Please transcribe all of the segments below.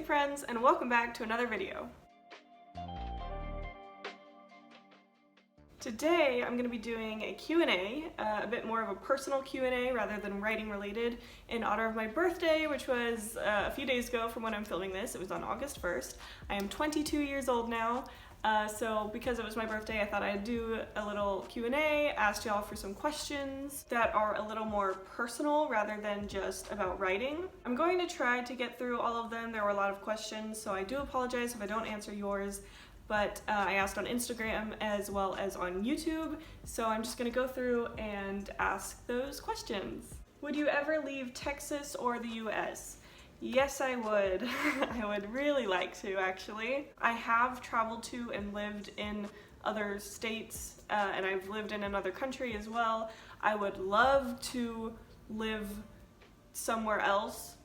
friends, and welcome back to another video. Today I'm going to be doing a Q&A, a bit more of a personal Q&A rather than writing related, in honor of my birthday, which was a few days ago from when I'm filming this. It was on August 1st. I am 22 years old now, so because it was my birthday I thought I'd do a little Q&A, ask y'all for some questions that are a little more personal rather than just about writing. I'm going to try to get through all of them. There were a lot of questions, so I do apologize if I don't answer yours. But I asked on Instagram as well as on YouTube, so I'm just gonna go through and ask those questions. Would you ever leave Texas or the US? Yes, I would. I would really like to, actually. I have traveled to and lived in other states, and I've lived in another country as well. I would love to live somewhere else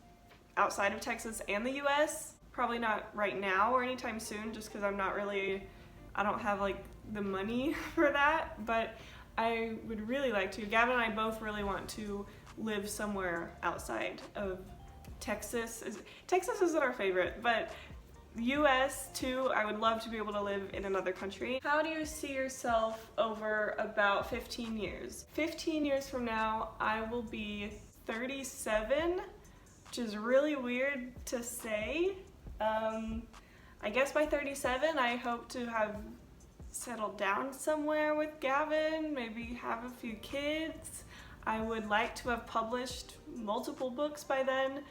outside of Texas and the US. Probably not right now or anytime soon, just because I don't have like the money for that, but I would really like to. Gavin and I both really want to live somewhere outside of Texas. Texas isn't our favorite, but US too, I would love to be able to live in another country. How do you see yourself over about 15 years? 15 years from now, I will be 37, which is really weird to say. I guess by 37 I hope to have settled down somewhere with Gavin, maybe have a few kids. I would like to have published multiple books by then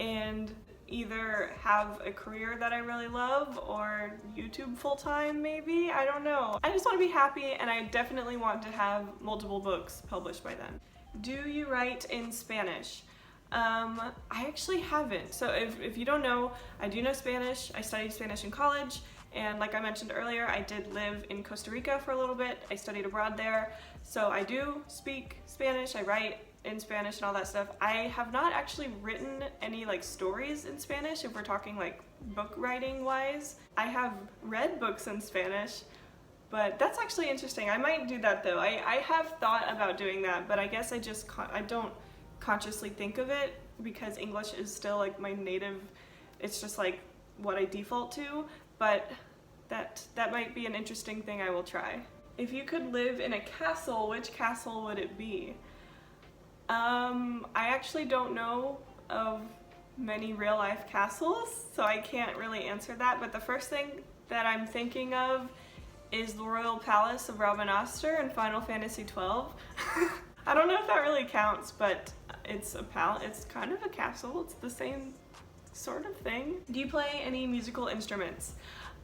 and either have a career that I really love or YouTube full-time maybe, I don't know. I just want to be happy, and I definitely want to have multiple books published by then. Do you write in Spanish? I actually haven't. So if you don't know, I do know Spanish. I studied Spanish in college, and like I mentioned earlier, I did live in Costa Rica for a little bit. I studied abroad there, so I do speak Spanish. I write in Spanish and all that stuff. I have not actually written any like stories in Spanish, if we're talking like book writing wise. I have read books in Spanish, but that's actually interesting. I might do that though. I have thought about doing that, but I guess I don't consciously think of it because English is still like my native, it's just like what I default to, but that might be an interesting thing I will try. If you could live in a castle, which castle would it be? I actually don't know of many real life castles, so I can't really answer that, but the first thing that I'm thinking of is the Royal Palace of Rabanastre in Final Fantasy XII. I don't know if that really counts, but it's kind of a castle. It's the same sort of thing. Do you play any musical instruments?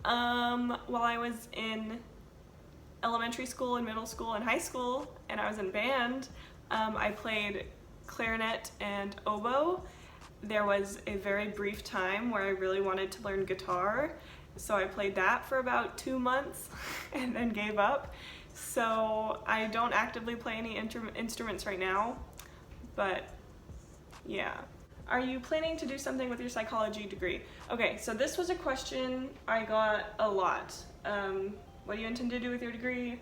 While I was in elementary school and middle school and high school, and I was in band, I played clarinet and oboe. There was a very brief time where I really wanted to learn guitar, so I played that for about 2 months and then gave up. So I don't actively play any instruments right now, but yeah. Are you planning to do something with your psychology degree? Okay, so this was a question I got a lot. What do you intend to do with your degree?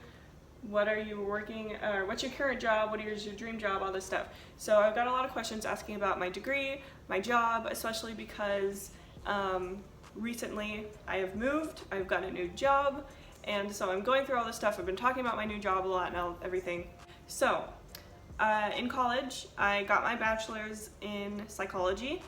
What are you working, what's your current job? What is your dream job? All this stuff. So I've got a lot of questions asking about my degree, my job, especially because recently I have moved, I've got a new job, and so I'm going through all this stuff. I've been talking about my new job a lot and everything. So, in college, I got my bachelor's in psychology,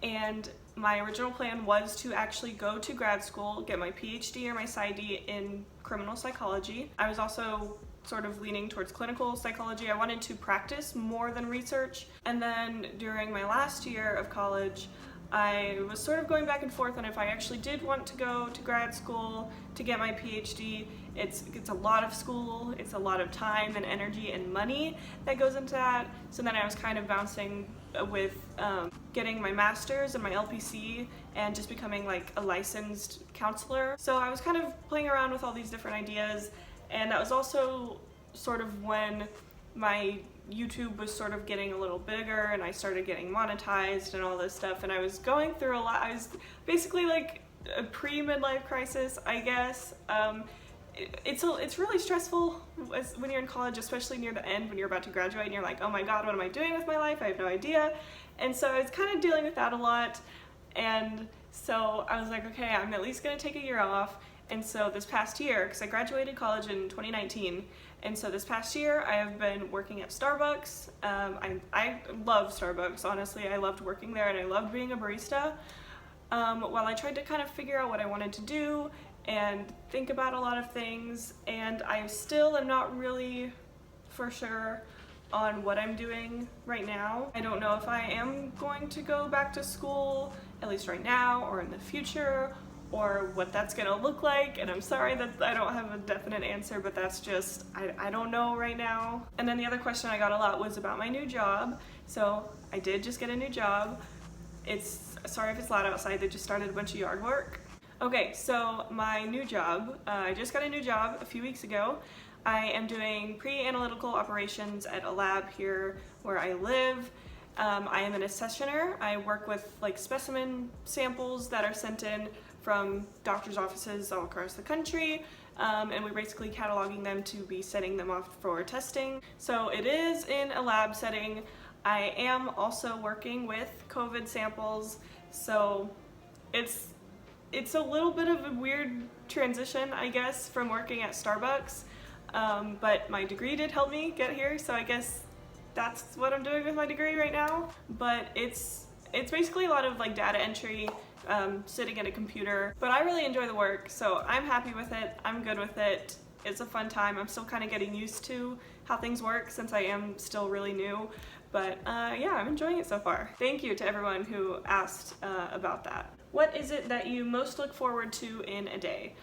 and my original plan was to actually go to grad school, get my PhD or my PsyD in criminal psychology. I was also sort of leaning towards clinical psychology. I wanted to practice more than research. And then during my last year of college, I was sort of going back and forth on if I actually did want to go to grad school to get my PhD. It's a lot of school, it's a lot of time and energy and money that goes into that. So then I was kind of bouncing with getting my master's and my LPC and just becoming like a licensed counselor. So I was kind of playing around with all these different ideas, and that was also sort of when my YouTube was sort of getting a little bigger and I started getting monetized and all this stuff, and I was going through a lot. I was basically like a pre-midlife crisis, I guess. It's really stressful when you're in college, especially near the end when you're about to graduate and you're like, oh my god, what am I doing with my life? I have no idea. And so I was kind of dealing with that a lot, And so I was like, okay, I'm at least gonna take a year off. And so this past year, because I graduated college in 2019, and so this past year I have been working at Starbucks. I love Starbucks, honestly. I loved working there and I loved being a barista. While I tried to kind of figure out what I wanted to do and think about a lot of things, and I still am not really for sure on what I'm doing right now. I don't know if I am going to go back to school, at least right now or in the future, or what that's gonna look like, and I'm sorry that I don't have a definite answer, but that's just, I don't know right now. And then the other question I got a lot was about my new job. So I did just get a new job. Sorry if it's loud outside, they just started a bunch of yard work. Okay, so my new job, I just got a new job a few weeks ago. I am doing pre-analytical operations at a lab here where I live. I am an accessioner. I work with like specimen samples that are sent in from doctors' offices all across the country, and we're basically cataloging them to be sending them off for testing. So it is in a lab setting. I am also working with COVID samples, so it's a little bit of a weird transition, I guess, from working at Starbucks, but my degree did help me get here, so I guess that's what I'm doing with my degree right now. But it's basically a lot of like data entry, sitting at a computer, but I really enjoy the work, so I'm happy with it. I'm good with it. It's a fun time. I'm still kind of getting used to how things work since I am still really new, but yeah, I'm enjoying it so far. Thank you to everyone who asked about that. What is it that you most look forward to in a day?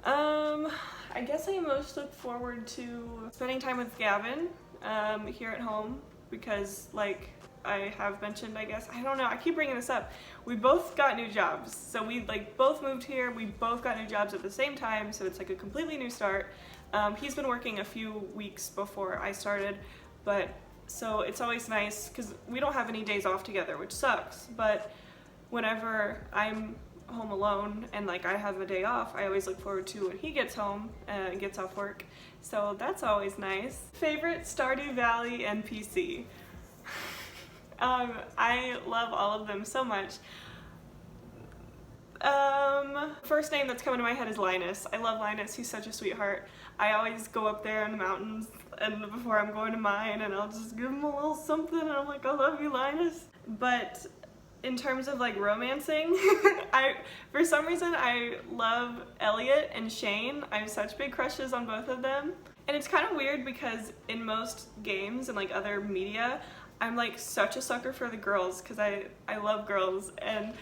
I guess I most look forward to spending time with Gavin here at home, because like I have mentioned, I guess, I don't know, I keep bringing this up. We both got new jobs, so we like both moved here, we both got new jobs at the same time, so it's like a completely new start. He's been working a few weeks before I started, but so it's always nice because we don't have any days off together, which sucks, but whenever I'm home alone and like I have a day off, I always look forward to when he gets home and gets off work, so that's always nice. Favorite Stardew Valley NPC? I love all of them so much. First name that's coming to my head is Linus. I love Linus, he's such a sweetheart. I always go up there in the mountains and before I'm going to mine, and I'll just give him a little something and I'm like, I love you, Linus. But in terms of like romancing, for some reason I love Elliot and Shane. I have such big crushes on both of them. And it's kind of weird because in most games and like other media, I'm like such a sucker for the girls because I love girls, and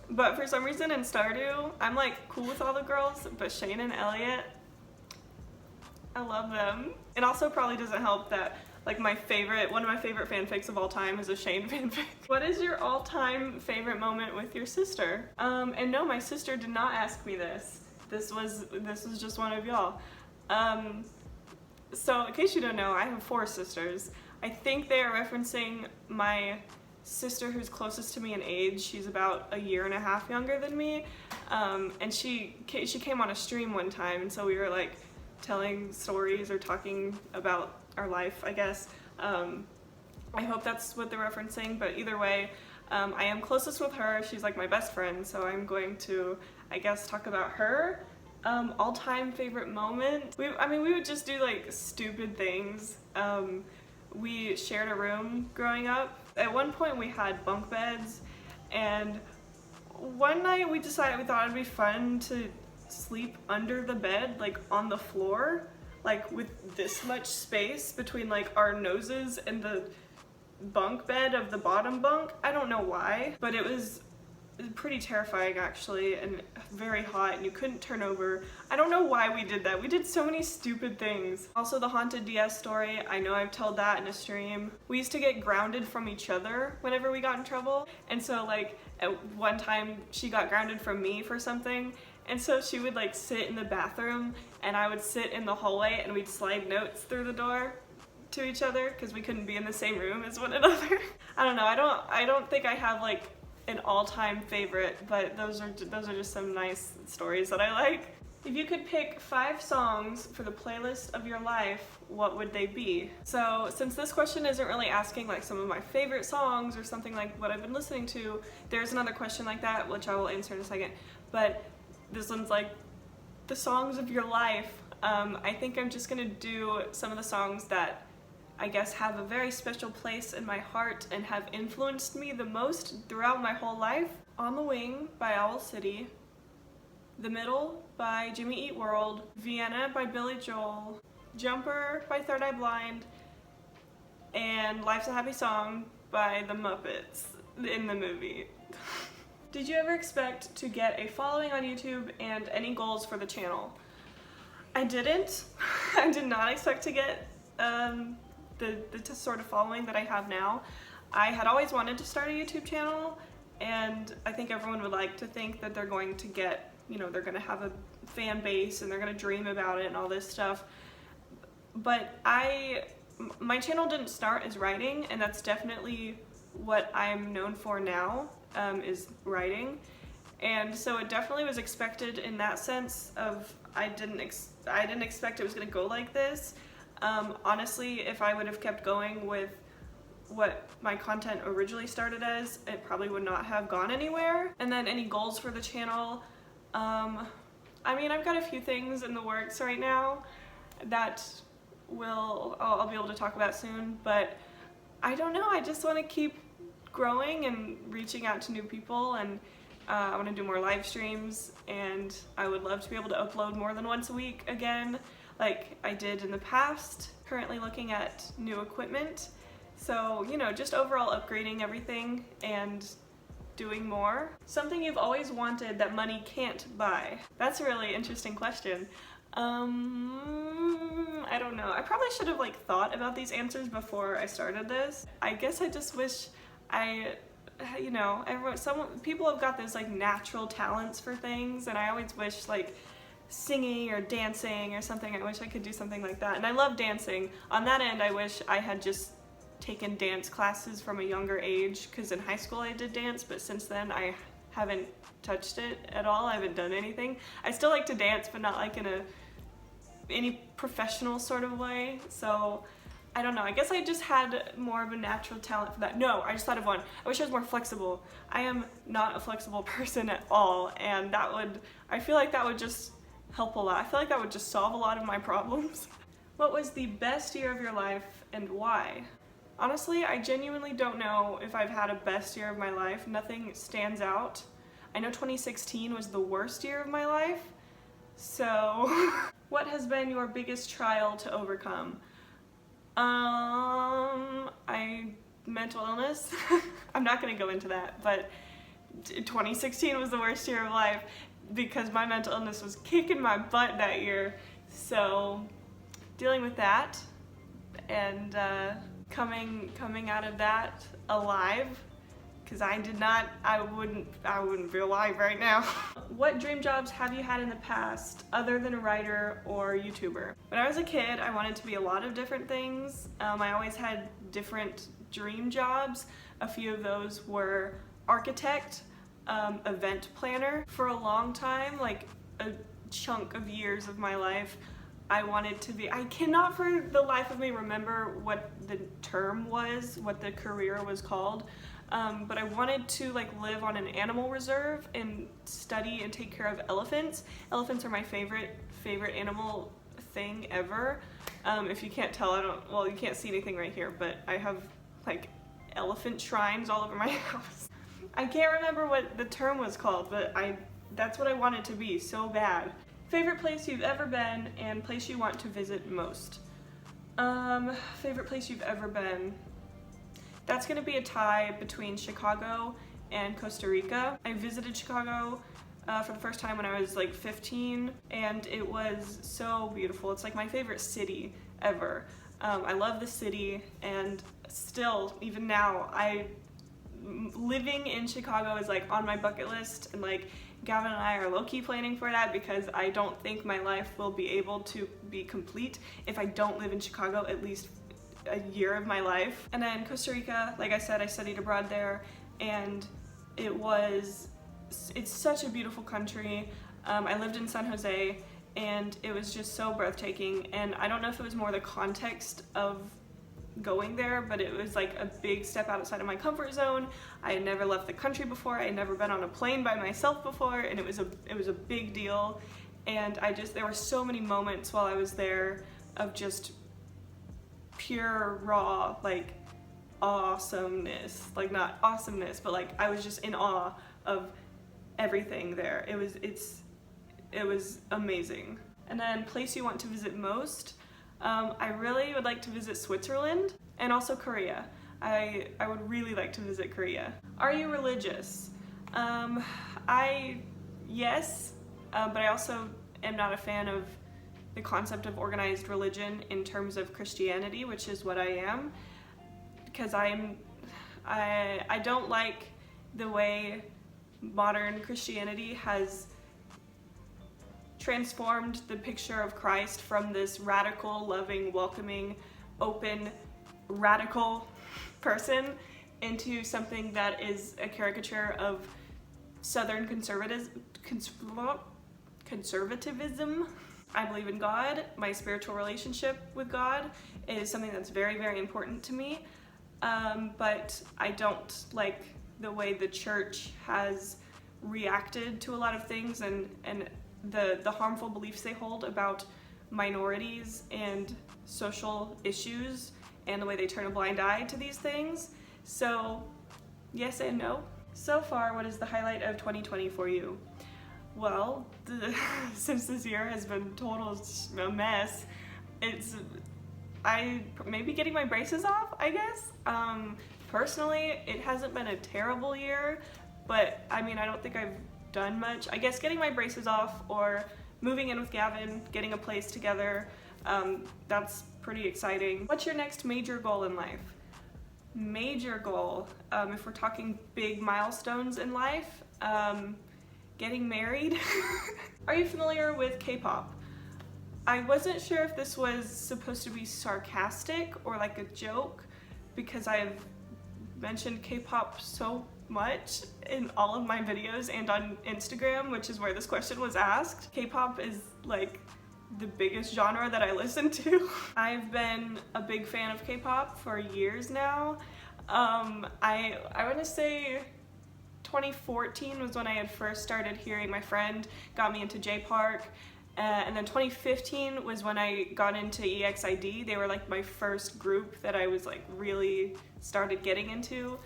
but for some reason in Stardew, I'm like cool with all the girls, but Shane and Elliot, I love them. It also probably doesn't help that like one of my favorite fanfics of all time is a Shane fanfic. What is your all-time favorite moment with your sister? And no, my sister did not ask me this. This was just one of y'all. So in case you don't know, I have 4 sisters. I think they are referencing my sister who's closest to me in age. She's about a year and a half younger than me, and she came on a stream one time, and so we were like telling stories or talking about our life, I guess. I hope that's what they're referencing, but either way, I am closest with her. She's like my best friend, so I'm going to, I guess, talk about her. All-time favorite moment? We would just do like stupid things. We shared a room growing up. At one point we had bunk beds, and one night we thought it'd be fun to sleep under the bed, like on the floor, like with this much space between like our noses and the bunk bed of the bottom bunk. I don't know why, but it was pretty terrifying actually, and very hot, and you couldn't turn over. I don't know why we did that. We did so many stupid things. Also the haunted DS story, I know I've told that in a stream. We used to get grounded from each other whenever we got in trouble, and so like at one time she got grounded from me for something, and so she would like sit in the bathroom and I would sit in the hallway, and we'd slide notes through the door to each other because we couldn't be in the same room as one another. I don't know, I don't think I have like an all-time favorite, but those are just some nice stories that I like. If you could pick 5 songs for the playlist of your life, what would they be? So since this question isn't really asking like some of my favorite songs or something like what I've been listening to, there's another question like that, which I will answer in a second. But this one's like the songs of your life. I think I'm just gonna do some of the songs that I guess have a very special place in my heart and have influenced me the most throughout my whole life. On the Wing by Owl City, The Middle by Jimmy Eat World, Vienna by Billy Joel, Jumper by Third Eye Blind, and Life's a Happy Song by the Muppets in the movie. Did you ever expect to get a following on YouTube and any goals for the channel? I didn't. I did not expect to get the sort of following that I have now. I had always wanted to start a YouTube channel, and I think everyone would like to think that they're going to get, you know, they're going to have a fan base and they're going to dream about it and all this stuff. But my channel didn't start as writing, and that's definitely what I'm known for now, is writing. And so it definitely was expected in that sense of I didn't expect it was going to go like this. Honestly, if I would have kept going with what my content originally started as, it probably would not have gone anywhere. And then any goals for the channel, I mean, I've got a few things in the works right now that I'll be able to talk about soon, but I don't know, I just want to keep growing and reaching out to new people, and I want to do more live streams, and I would love to be able to upload more than once a week again, like I did in the past. Currently looking at new equipment, so, you know, just overall upgrading everything and doing more. Something you've always wanted that money can't buy? That's a really interesting question. I don't know. I probably should have like thought about these answers before I started this. I guess I just wish you know, people have got those like natural talents for things, and I always wish like singing or dancing or something, I wish I could do something like that. And I love dancing. On that end, I wish I had just taken dance classes from a younger age, because in high school I did dance, but since then I haven't touched it at all. I haven't done anything. I still like to dance, but not like in any professional sort of way. So I don't know, I guess I just had more of a natural talent for that. No, I just thought of one. I wish I was more flexible. I am not a flexible person at all, and I feel like that would just help a lot. I feel like that would just solve a lot of my problems. What was the best year of your life and why? Honestly, I genuinely don't know if I've had a best year of my life. Nothing stands out. I know 2016 was the worst year of my life, so what has been your biggest trial to overcome? Mental illness. I'm not gonna go into that, but 2016 was the worst year of life because my mental illness was kicking my butt that year. So dealing with that and coming out of that alive, because I wouldn't be alive right now. What dream jobs have you had in the past other than a writer or YouTuber? When I was a kid, I wanted to be a lot of different things. I always had different dream jobs. A few of those were architect, event planner. For a long time, like a chunk of years of my life, I wanted to be, I cannot for the life of me remember what the term was, what the career was called, but I wanted to like live on an animal reserve and study and take care of elephants. Elephants are my favorite animal thing ever. If you can't tell, well, you can't see anything right here, but I have like elephant shrines all over my house. I can't remember what the term was called, but that's what I wanted to be so bad. Favorite place you've ever been and place you want to visit most? Favorite place you've ever been? That's gonna be a tie between Chicago and Costa Rica. I visited Chicago for the first time when I was like 15, and it was so beautiful. It's like my favorite city ever. I love the city, and still, even now, living in Chicago is like on my bucket list, and like Gavin and I are low-key planning for that because I don't think my life will be able to be complete if I don't live in Chicago at least a year of my life. And then Costa Rica, like I said, I studied abroad there, and it's such a beautiful country. I lived in San Jose, and it was just so breathtaking. And I don't know if it was more the context of going there, but it was like a big step outside of my comfort zone. I had never left the country before. I had never been on a plane by myself before, and it was a big deal. And there were so many moments while I was there of just pure raw like awesomeness, like not awesomeness, but like I was just in awe of everything there. It was amazing. And then place you want to visit most, I really would like to visit Switzerland and also Korea. I would really like to visit Korea. Are you religious? Yes, but I also am not a fan of the concept of organized religion in terms of Christianity, which is what I am, because I don't like the way modern Christianity has transformed the picture of Christ from this radical, loving, welcoming, open, radical person into something that is a caricature of Southern conservatism. I believe in God. My spiritual relationship with God is something that's very, very important to me. But I don't like the way the church has reacted to a lot of things and the harmful beliefs they hold about minorities and social issues and the way they turn a blind eye to these things. So yes and no. So far, what is the highlight of 2020 for you? Well, since this year has been a mess, I maybe getting my braces off, I guess. Personally, it hasn't been a terrible year, but I mean, I don't think I've done much. I guess getting my braces off or moving in with Gavin, getting a place together, that's pretty exciting. What's your next major goal in life? Major goal, if we're talking big milestones in life, getting married. Are you familiar with K-pop? I wasn't sure if this was supposed to be sarcastic or like a joke, because I've mentioned K-pop so much in all of my videos and on Instagram, which is where this question was asked. K-pop is like the biggest genre that I listen to. I've been a big fan of K-pop for years now. I want to say 2014 was when I had first started hearing. My friend got me into J-Park, and then 2015 was when I got into EXID. They were like my first group that I was like really started getting into,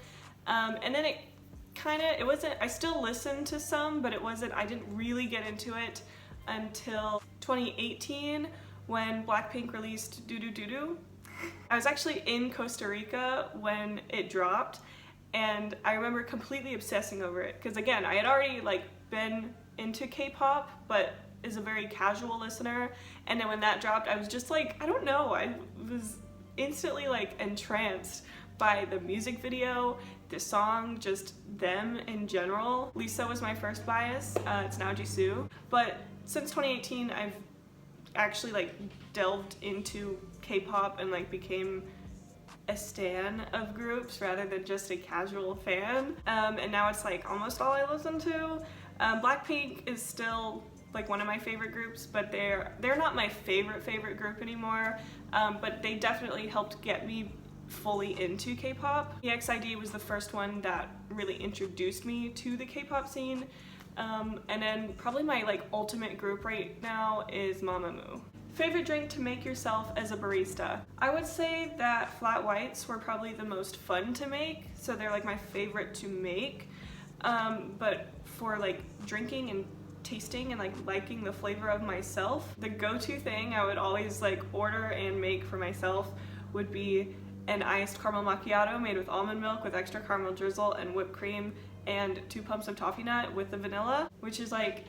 and then it wasn't, I still listened to some, but I didn't really get into it until 2018 when Blackpink released Doo Doo Doo Doo. I was actually in Costa Rica when it dropped, and I remember completely obsessing over it, because again, I had already like been into K-pop, but as a very casual listener, and then when that dropped, I was just like, I don't know, I was instantly like entranced by the music video, the song, just them in general. Lisa was my first bias, it's now Jisoo, but since 2018, I've actually like delved into K-pop and like became a stan of groups rather than just a casual fan, and now it's like almost all I listen to. Blackpink is still like one of my favorite groups, but they're not my favorite group anymore, but they definitely helped get me fully into K-pop. EXID was the first one that really introduced me to the K-pop scene, and then probably my like ultimate group right now is Mamamoo. Favorite drink to make yourself as a barista? I would say that flat whites were probably the most fun to make, so they're like my favorite to make, but for like drinking and tasting and like liking the flavor of myself, the go-to thing I would always like order and make for myself would be an iced caramel macchiato made with almond milk with extra caramel drizzle and whipped cream and 2 pumps of toffee nut with the vanilla, which is like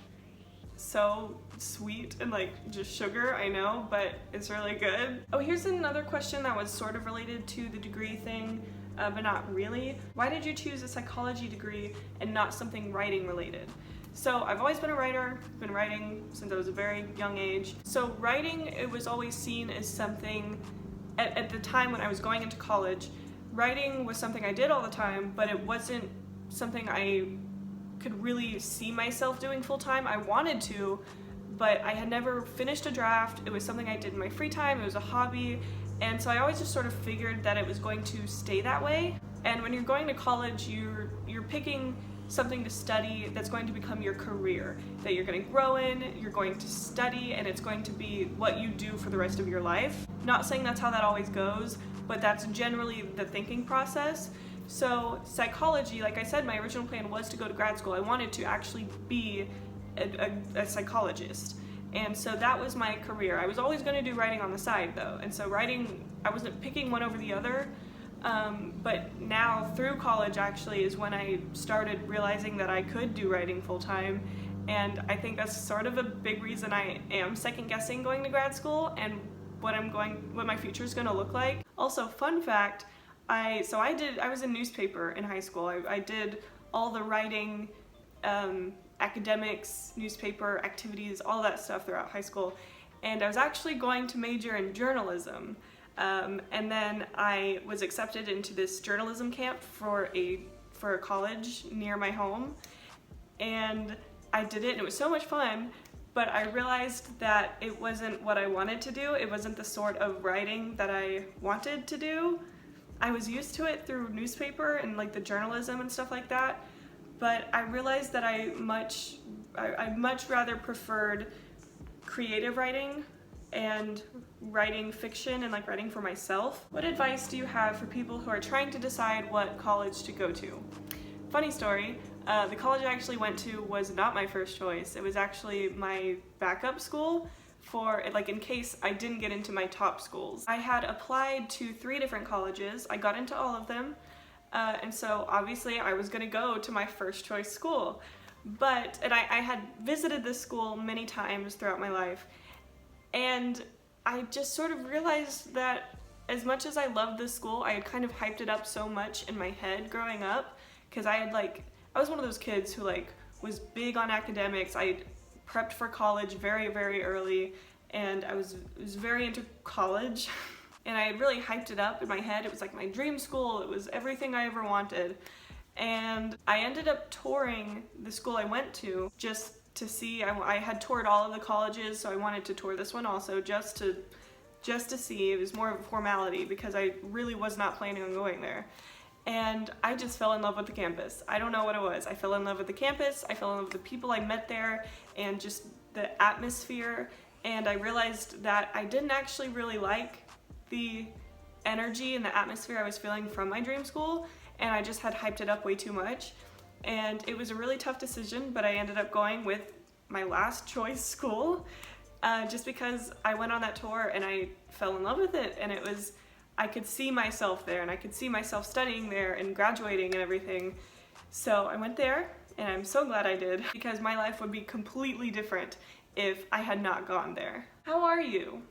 so sweet and like just sugar, I know, but it's really good. Oh, here's another question that was sort of related to the degree thing, but not really. Why did you choose a psychology degree and not something writing related? So I've always been a writer, been writing since I was a very young age. So writing, it was always seen as something, at the time when I was going into college, writing was something I did all the time, but it wasn't something I could really see myself doing full time. I wanted to, but I had never finished a draft. It was something I did in my free time, it was a hobby, and so I always just sort of figured that it was going to stay that way. And when you're going to college, you're picking something to study that's going to become your career, that you're going to grow in, you're going to study, and it's going to be what you do for the rest of your life. Not saying that's how that always goes, but that's generally the thinking process. So psychology, like I said, my original plan was to go to grad school. I wanted to actually be a psychologist. And so that was my career. I was always going to do writing on the side though. And so writing, I wasn't picking one over the other. But now through college actually is when I started realizing that I could do writing full time. And I think that's sort of a big reason I am second guessing going to grad school and what my future is going to look like. Also, fun fact, I was in newspaper in high school. I did all the writing, academics, newspaper activities, all that stuff throughout high school. And I was actually going to major in journalism. And then I was accepted into this journalism camp for a college near my home. And I did it and it was so much fun, but I realized that it wasn't what I wanted to do. It wasn't the sort of writing that I wanted to do. I was used to it through newspaper and like the journalism and stuff like that, but I realized that I much rather preferred creative writing and writing fiction and like writing for myself. What advice do you have for people who are trying to decide what college to go to? Funny story, the college I actually went to was not my first choice. It was actually my backup school for, like, in case I didn't get into my top schools. I had applied to 3 different colleges. I got into all of them, and so obviously I was gonna go to my first choice school. And I had visited this school many times throughout my life, and I just sort of realized that as much as I loved this school, I had kind of hyped it up so much in my head growing up, because I was one of those kids who like was big on academics. I prepped for college very, very early, and I was very into college, and I had really hyped it up in my head. It was like my dream school. It was everything I ever wanted. And I ended up touring the school I went to just to see. I had toured all of the colleges, so I wanted to tour this one also just to see. It was more of a formality because I really was not planning on going there. And I just fell in love with the campus. I don't know what it was. I fell in love with the campus, I fell in love with the people I met there, and just the atmosphere. And I realized that I didn't actually really like the energy and the atmosphere I was feeling from my dream school, and I just had hyped it up way too much. And it was a really tough decision, but I ended up going with my last choice school, just because I went on that tour and I fell in love with it, and I could see myself there, and I could see myself studying there and graduating and everything. So I went there, and I'm so glad I did, because my life would be completely different if I had not gone there. How are you?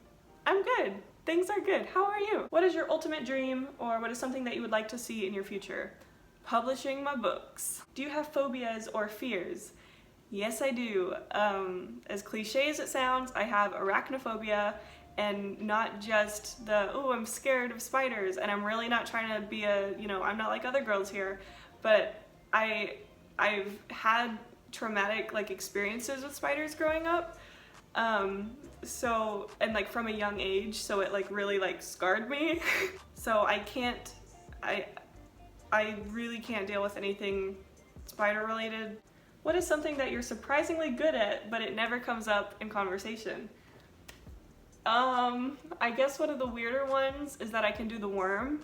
I'm good. Things are good. How are you? What is your ultimate dream, or what is something that you would like to see in your future? Publishing my books. Do you have phobias or fears? Yes, I do. As cliche as it sounds, I have arachnophobia. And not just oh, I'm scared of spiders, and I'm really not trying to be I'm not like other girls here, but I've had traumatic like experiences with spiders growing up, and like from a young age, so it like really like scarred me. So I really can't deal with anything spider related. What is something that you're surprisingly good at, but it never comes up in conversation? I guess one of the weirder ones is that I can do the worm.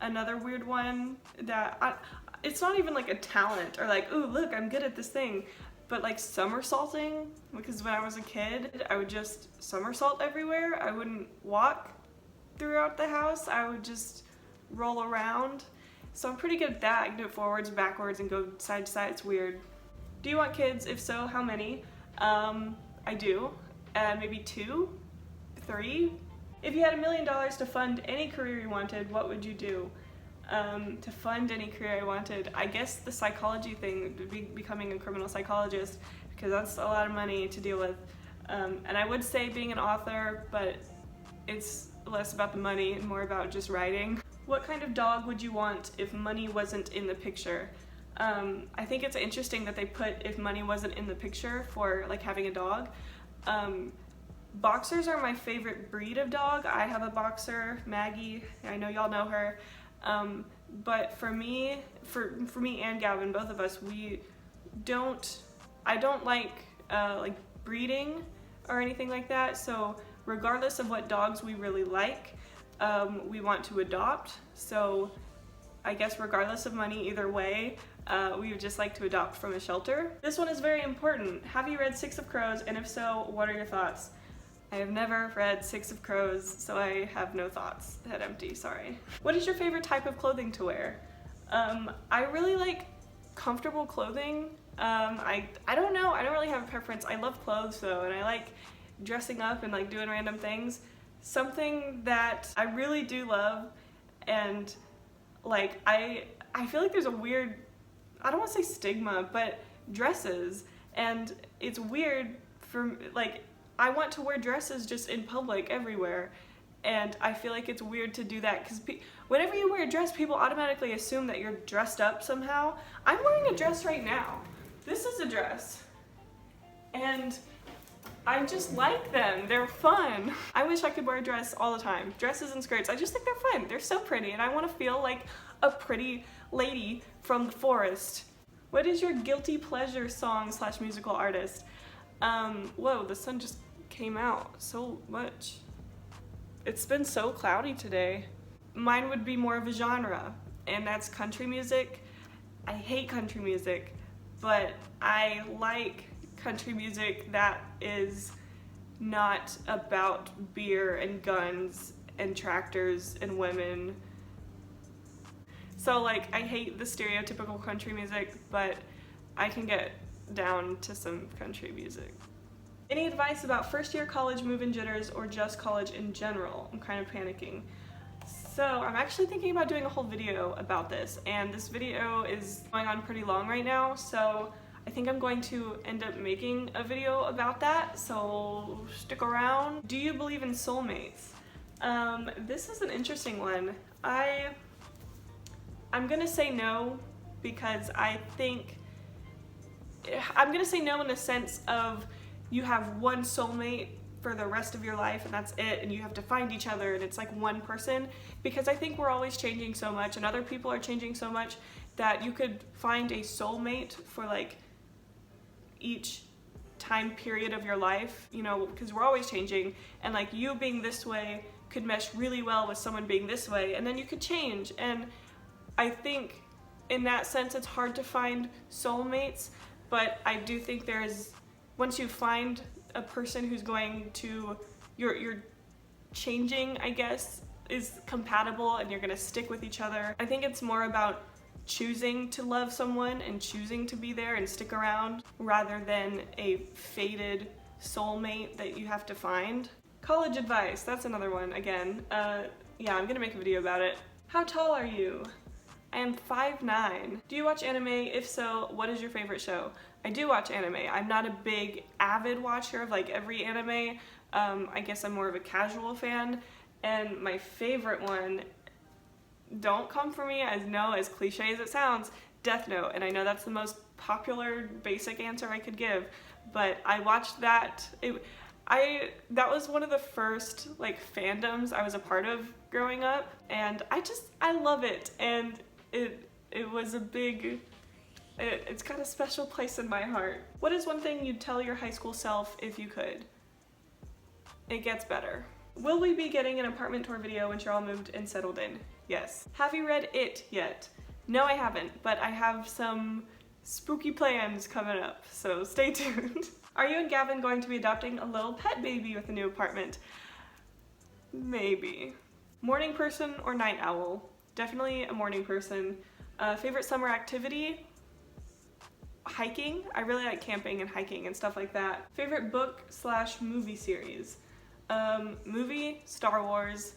Another weird one that it's not even like a talent or like, ooh, look, I'm good at this thing, but like somersaulting, because when I was a kid, I would just somersault everywhere. I wouldn't walk throughout the house. I would just roll around. So I'm pretty good at that. I can do it forwards, backwards, and go side to side. It's weird. Do you want kids? If so, how many? I do. Maybe 2? 3? If you had $1 million to fund any career you wanted, what would you do? To fund any career I wanted, I guess the psychology thing would be becoming a criminal psychologist, because that's a lot of money to deal with. And I would say being an author, but it's less about the money and more about just writing. What kind of dog would you want if money wasn't in the picture? I think it's interesting that they put if money wasn't in the picture for like having a dog. Boxers are my favorite breed of dog. I have a boxer, Maggie. I know y'all know her. But for me and Gavin, both of us, I don't like breeding or anything like that. So regardless of what dogs we really like, we want to adopt. So I guess regardless of money, either way, we would just like to adopt from a shelter. This one is very important. Have you read Six of Crows? And if so, what are your thoughts? I have never read Six of Crows, so I have no thoughts. Head empty, sorry. What is your favorite type of clothing to wear? I really like comfortable clothing. I don't know, I don't really have a preference. I love clothes though, and I like dressing up and like doing random things. Something that I really do love, and like I feel like there's a weird, I don't want to say stigma, but dresses, and it's weird for like, I want to wear dresses just in public everywhere, and I feel like it's weird to do that because whenever you wear a dress, people automatically assume that you're dressed up somehow. I'm wearing a dress right now. This is a dress, and I just like them. They're fun. I wish I could wear a dress all the time. Dresses and skirts, I just think they're fun. They're so pretty, and I want to feel like a pretty lady from the forest. What is your guilty pleasure song / musical artist? Whoa, the sun just came out so much. It's been so cloudy today. Mine would be more of a genre, and that's country music. I hate country music, but I like country music that is not about beer and guns and tractors and women. So like, I hate the stereotypical country music, but I can get down to some country music. Any advice about first year college move-in jitters or just college in general? I'm kind of panicking. So I'm actually thinking about doing a whole video about this, and this video is going on pretty long right now, so I think I'm going to end up making a video about that, so stick around. Do you believe in soulmates? This is an interesting one. I'm gonna say no, because I think I'm gonna say no in the sense of you have one soulmate for the rest of your life and that's it, and you have to find each other and it's like one person, because I think we're always changing so much and other people are changing so much that you could find a soulmate for like each time period of your life, you know, because we're always changing, and like you being this way could mesh really well with someone being this way, and then you could change. And I think in that sense it's hard to find soulmates, but I do think there's, once you find a person who's going to, you're changing, I guess, is compatible and you're gonna stick with each other. I think it's more about choosing to love someone and choosing to be there and stick around rather than a fated soulmate that you have to find. College advice, that's another one again. Yeah, I'm gonna make a video about it. How tall are you? I am 5'9". Do you watch anime? If so, what is your favorite show? I do watch anime. I'm not a big avid watcher of like every anime. I guess I'm more of a casual fan, and my favorite one, don't come for me, as cliche as it sounds, Death Note, and I know that's the most popular basic answer I could give, but I watched that. That was one of the first like fandoms I was a part of growing up, and I love it, and it was a big, it's got a special place in my heart. What is one thing you'd tell your high school self if you could? It gets better. Will we be getting an apartment tour video once you're all moved and settled in? Yes. Have you read It yet? No, I haven't, but I have some spooky plans coming up, so stay tuned. Are you and Gavin going to be adopting a little pet baby with a new apartment? Maybe. Morning person or night owl? Definitely a morning person. Favorite summer activity? Hiking. I really like camping and hiking and stuff like that. Favorite book / movie series? Movie, Star Wars.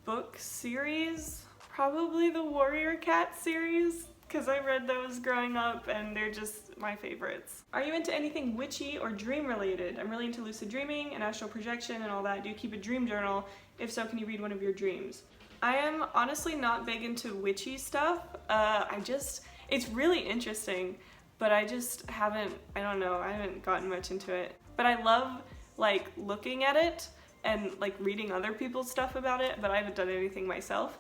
Book series? Probably the Warrior Cat series, because I read those growing up and they're just my favorites. Are you into anything witchy or dream related? I'm really into lucid dreaming and astral projection and all that. Do you keep a dream journal? If so, can you read one of your dreams? I am honestly not big into witchy stuff. It's really interesting, but I just haven't, I haven't gotten much into it. But I love like looking at it and like reading other people's stuff about it, but I haven't done anything myself.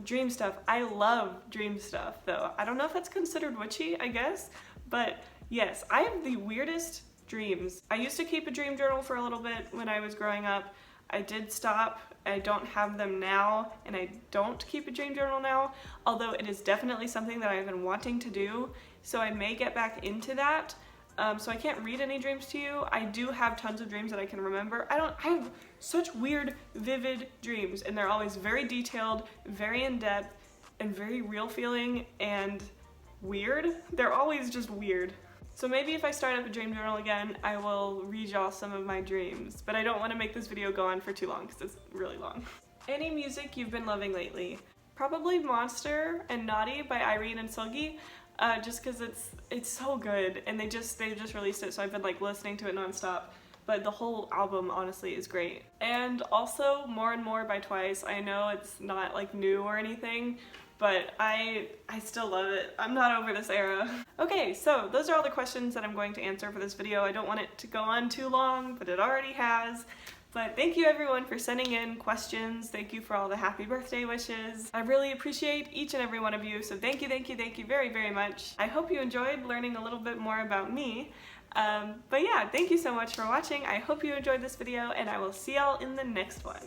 Dream stuff. I love dream stuff though. I don't know if that's considered witchy, I guess, but yes, I have the weirdest dreams. I used to keep a dream journal for a little bit when I was growing up. I did stop. I don't have them now, and I don't keep a dream journal now, although it is definitely something that I've been wanting to do, so I may get back into that. So I can't read any dreams to you. I do have tons of dreams that I can remember. I have such weird, vivid dreams, and they're always very detailed, very in-depth, and very real feeling, and weird. They're always just weird. So maybe if I start up a dream journal again, I will read y'all some of my dreams, but I don't want to make this video go on for too long because it's really long. Any music you've been loving lately? Probably Monster and Naughty by Irene and Sulgi, just because it's so good, and they just released it, so I've been like listening to it nonstop. But the whole album honestly is great. And also More and More by Twice. I know it's not like new or anything, but I still love it. I'm not over this era. Okay, so those are all the questions that I'm going to answer for this video. I don't want it to go on too long, but it already has. But thank you everyone for sending in questions. Thank you for all the happy birthday wishes. I really appreciate each and every one of you, so thank you very, very much. I hope you enjoyed learning a little bit more about me. But yeah, thank you so much for watching. I hope you enjoyed this video, and I will see y'all in the next one.